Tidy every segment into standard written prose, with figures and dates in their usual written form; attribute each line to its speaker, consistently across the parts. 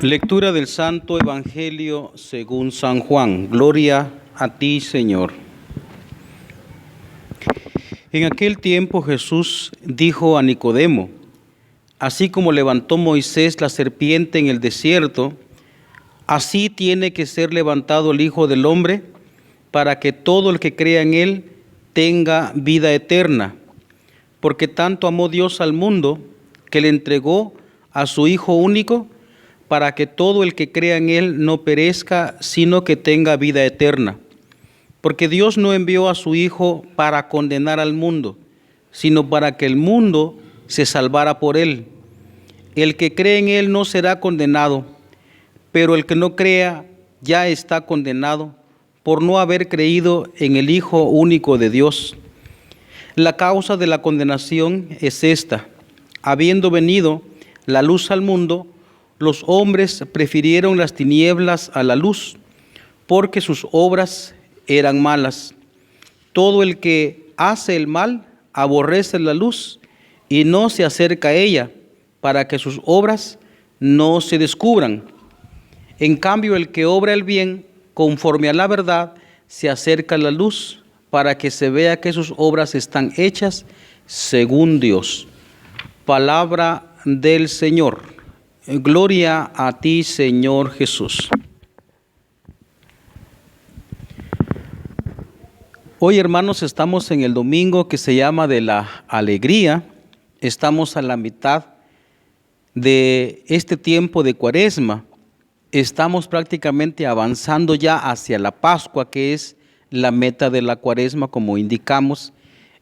Speaker 1: Lectura del Santo Evangelio según San Juan. Gloria a ti, Señor. En aquel tiempo Jesús dijo a Nicodemo: así como levantó Moisés la serpiente en el desierto, así tiene que ser levantado el Hijo del Hombre, para que todo el que crea en él tenga vida eterna. Porque tanto amó Dios al mundo, que le entregó a su Hijo único, para que todo el que crea en él no perezca, sino que tenga vida eterna. Porque Dios no envió a su Hijo para condenar al mundo, sino para que el mundo se salvara por él. El que cree en él no será condenado, pero el que no crea ya está condenado por no haber creído en el Hijo único de Dios. La causa de la condenación es esta: habiendo venido la luz al mundo, los hombres prefirieron las tinieblas a la luz, porque sus obras eran malas. Todo el que hace el mal aborrece la luz y no se acerca a ella, para que sus obras no se descubran. En cambio, el que obra el bien, conforme a la verdad, se acerca a la luz, para que se vea que sus obras están hechas según Dios. Palabra del Señor. Gloria a ti, Señor Jesús. Hoy, hermanos, estamos en el domingo que se llama de la alegría. Estamos a la mitad de este tiempo de Cuaresma. Estamos prácticamente avanzando ya hacia la Pascua, que es la meta de la Cuaresma, como indicamos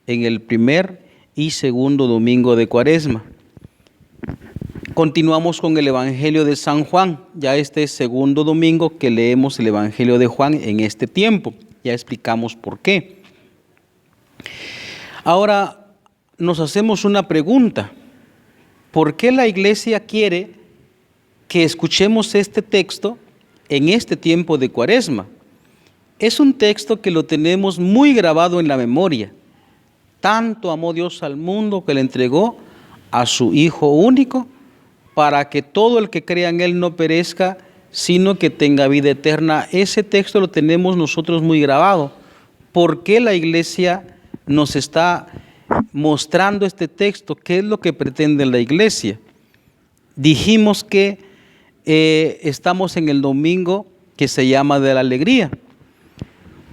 Speaker 1: en el primer y segundo domingo de Cuaresma. Continuamos con el Evangelio de San Juan, ya este segundo domingo que leemos el Evangelio de Juan en este tiempo. Ya explicamos por qué. Ahora nos hacemos una pregunta: ¿por qué la Iglesia quiere que escuchemos este texto en este tiempo de Cuaresma? Es un texto que lo tenemos muy grabado en la memoria. Tanto amó Dios al mundo que le entregó a su Hijo único, para que todo el que crea en él no perezca, sino que tenga vida eterna. Ese texto lo tenemos nosotros muy grabado. ¿Por qué la Iglesia nos está mostrando este texto? ¿Qué es lo que pretende la Iglesia? Dijimos que estamos en el domingo que se llama de la alegría.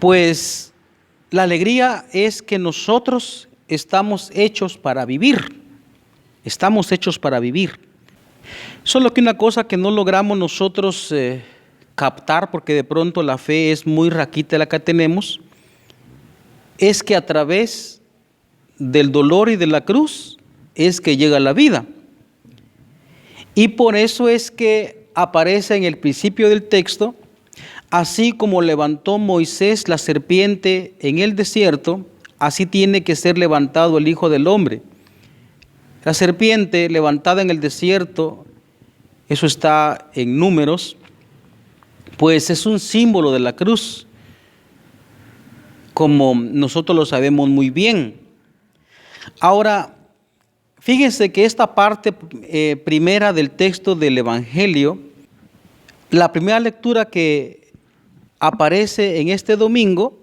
Speaker 1: Pues la alegría es que nosotros estamos hechos para vivir. Estamos hechos para vivir. Solo que una cosa que no logramos nosotros captar, porque de pronto la fe es muy raquita la que tenemos, es que a través del dolor y de la cruz es que llega la vida. Y por eso es que aparece en el principio del texto: así como levantó Moisés la serpiente en el desierto, así tiene que ser levantado el Hijo del Hombre. La serpiente levantada en el desierto, eso está en Números, pues es un símbolo de la cruz, como nosotros lo sabemos muy bien. Ahora, fíjense que esta parte primera del texto del Evangelio, la primera lectura que aparece en este domingo,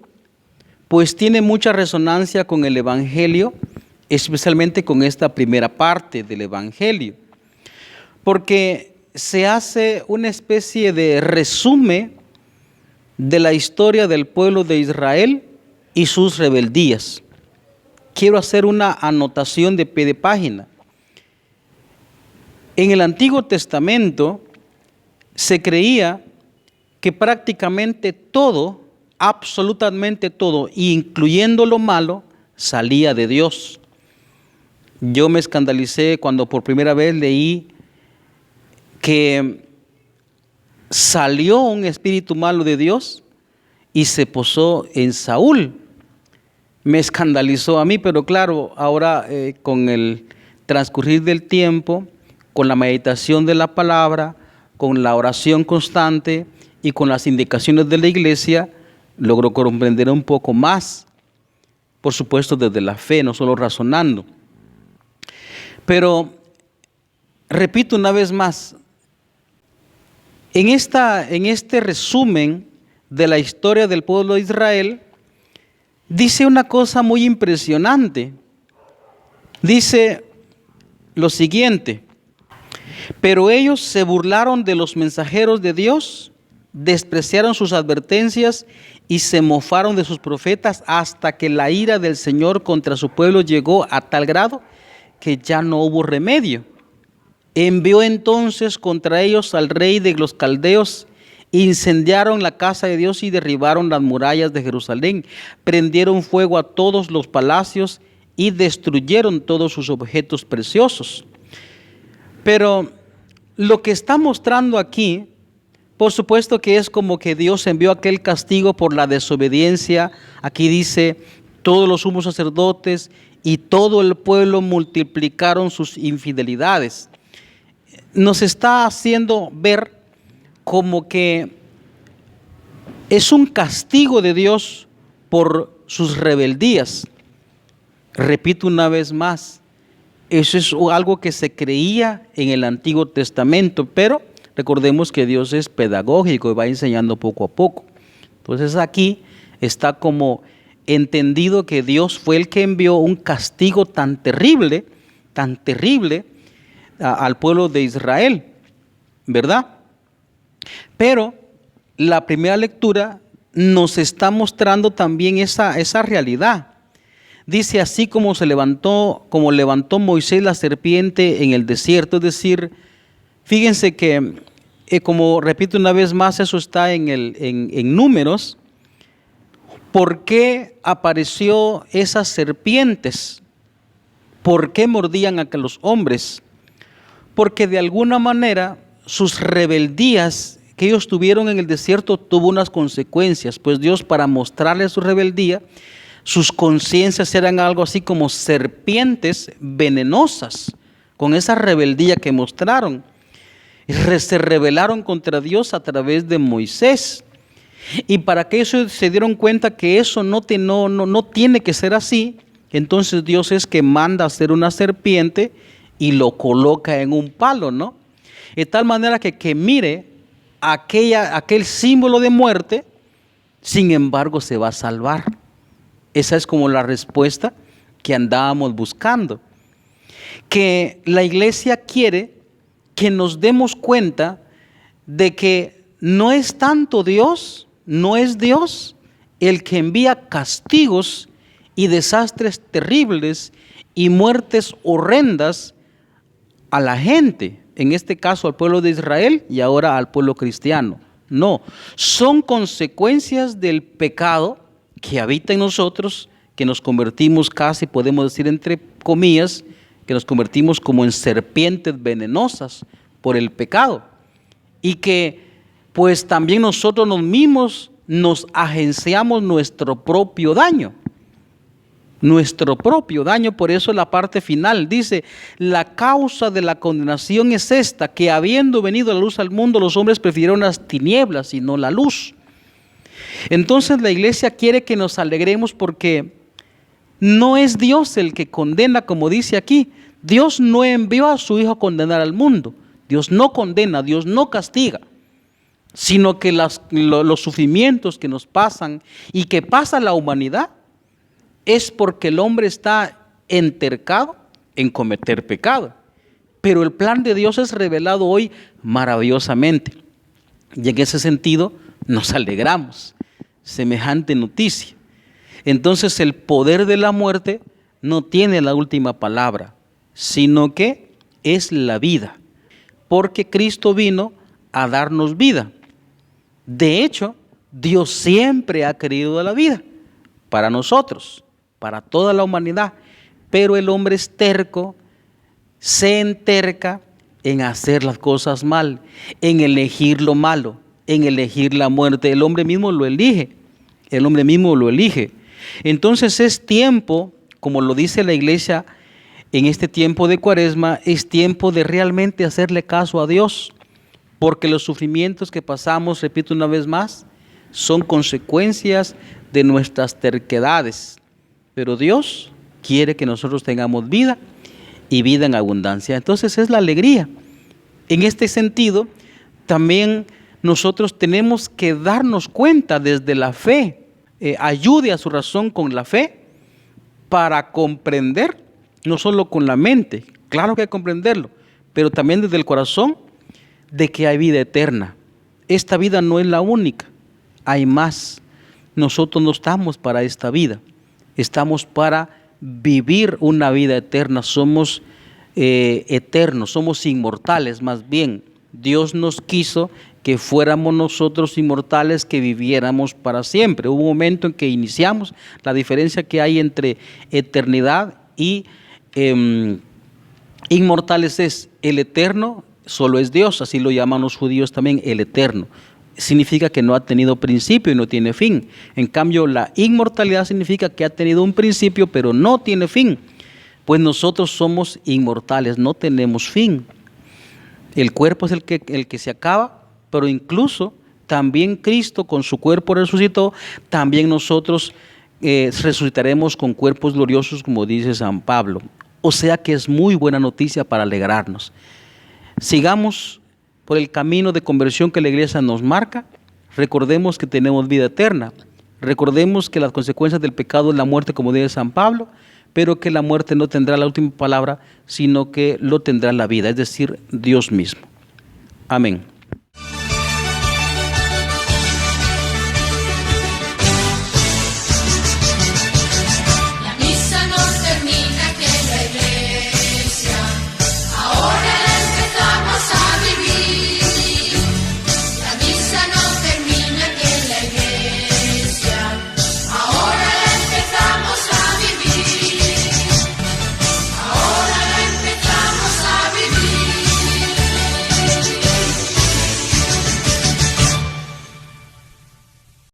Speaker 1: pues tiene mucha resonancia con el Evangelio, especialmente con esta primera parte del Evangelio, porque se hace una especie de resumen de la historia del pueblo de Israel y sus rebeldías. Quiero hacer una anotación de pie de página. En el Antiguo Testamento se creía que prácticamente todo, absolutamente todo, incluyendo lo malo, salía de Dios. Yo me escandalicé cuando por primera vez leí que salió un espíritu malo de Dios y se posó en Saúl. Me escandalizó a mí, pero claro, ahora con el transcurrir del tiempo, con la meditación de la palabra, con la oración constante y con las indicaciones de la Iglesia, logro comprender un poco más. Por supuesto, desde la fe, no solo razonando. Pero repito una vez más, En este resumen de la historia del pueblo de Israel, dice una cosa muy impresionante. Dice lo siguiente: pero ellos se burlaron de los mensajeros de Dios, despreciaron sus advertencias y se mofaron de sus profetas hasta que la ira del Señor contra su pueblo llegó a tal grado que ya no hubo remedio. Envió entonces contra ellos al rey de los caldeos, incendiaron la casa de Dios y derribaron las murallas de Jerusalén, prendieron fuego a todos los palacios y destruyeron todos sus objetos preciosos. Pero lo que está mostrando aquí, por supuesto que es como que Dios envió aquel castigo por la desobediencia. Aquí dice, todos los sumos sacerdotes y todo el pueblo multiplicaron sus infidelidades. Nos está haciendo ver como que es un castigo de Dios por sus rebeldías. Repito una vez más, eso es algo que se creía en el Antiguo Testamento, pero recordemos que Dios es pedagógico y va enseñando poco a poco. Entonces aquí está como entendido que Dios fue el que envió un castigo tan terrible al pueblo de Israel, ¿verdad? Pero la primera lectura nos está mostrando también esa realidad. Dice, así como levantó Moisés la serpiente en el desierto, es decir, fíjense que, como repito una vez más, eso está en Números. ¿Por qué apareció esas serpientes? ¿Por qué mordían a los hombres? Porque de alguna manera sus rebeldías que ellos tuvieron en el desierto tuvo unas consecuencias, pues Dios, para mostrarles su rebeldía, sus conciencias eran algo así como serpientes venenosas. Con esa rebeldía que mostraron, se rebelaron contra Dios a través de Moisés. Y para que ellos se dieron cuenta que eso no tiene que ser así, entonces Dios es que manda a hacer una serpiente y lo coloca en un palo, ¿no? De tal manera que mire aquel símbolo de muerte, sin embargo se va a salvar. Esa es como la respuesta que andábamos buscando. Que la iglesia quiere que nos demos cuenta de que no es tanto Dios, no es Dios el que envía castigos y desastres terribles y muertes horrendas a la gente, en este caso al pueblo de Israel y ahora al pueblo cristiano. No, son consecuencias del pecado que habita en nosotros, que nos convertimos casi, podemos decir entre comillas, que nos convertimos como en serpientes venenosas por el pecado. Y que pues también nosotros mismos nos agenciamos nuestro propio daño. Por eso la parte final dice, la causa de la condenación es esta, que habiendo venido la luz al mundo, los hombres prefirieron las tinieblas y no la luz. Entonces la iglesia quiere que nos alegremos porque no es Dios el que condena, como dice aquí. Dios no envió a su Hijo a condenar al mundo. Dios no condena, Dios no castiga, sino que los sufrimientos que nos pasan y que pasa la humanidad es porque el hombre está entercado en cometer pecado. Pero el plan de Dios es revelado hoy maravillosamente. Y en ese sentido nos alegramos. Semejante noticia. Entonces el poder de la muerte no tiene la última palabra, sino que es la vida. Porque Cristo vino a darnos vida. De hecho, Dios siempre ha querido la vida para nosotros, para toda la humanidad. Pero el hombre es terco, se enterca en hacer las cosas mal, en elegir lo malo, en elegir la muerte. El hombre mismo lo elige. Entonces es tiempo, como lo dice la iglesia, en este tiempo de Cuaresma, es tiempo de realmente hacerle caso a Dios, porque los sufrimientos que pasamos, repito una vez más, son consecuencias de nuestras terquedades. Pero Dios quiere que nosotros tengamos vida y vida en abundancia. Entonces es la alegría. En este sentido, también nosotros tenemos que darnos cuenta desde la fe, ayude a su razón con la fe para comprender, no solo con la mente, claro que hay que comprenderlo, pero también desde el corazón, de que hay vida eterna. Esta vida no es la única, hay más. Nosotros no estamos para esta vida, estamos para vivir una vida eterna, somos eternos, somos inmortales más bien. Dios nos quiso que fuéramos nosotros inmortales, que viviéramos para siempre. Hubo un momento en que iniciamos la diferencia que hay entre eternidad y inmortales es el eterno, solo es Dios, así lo llaman los judíos también, el eterno. Significa que no ha tenido principio y no tiene fin. En cambio, la inmortalidad significa que ha tenido un principio, pero no tiene fin. Pues nosotros somos inmortales, no tenemos fin. El cuerpo es el que se acaba, pero incluso también Cristo con su cuerpo resucitó, también nosotros resucitaremos con cuerpos gloriosos, como dice San Pablo. O sea que es muy buena noticia para alegrarnos. Sigamos por el camino de conversión que la iglesia nos marca. Recordemos que tenemos vida eterna. Recordemos que las consecuencias del pecado es la muerte, como dice San Pablo, pero que la muerte no tendrá la última palabra, sino que lo tendrá la vida, es decir, Dios mismo. Amén.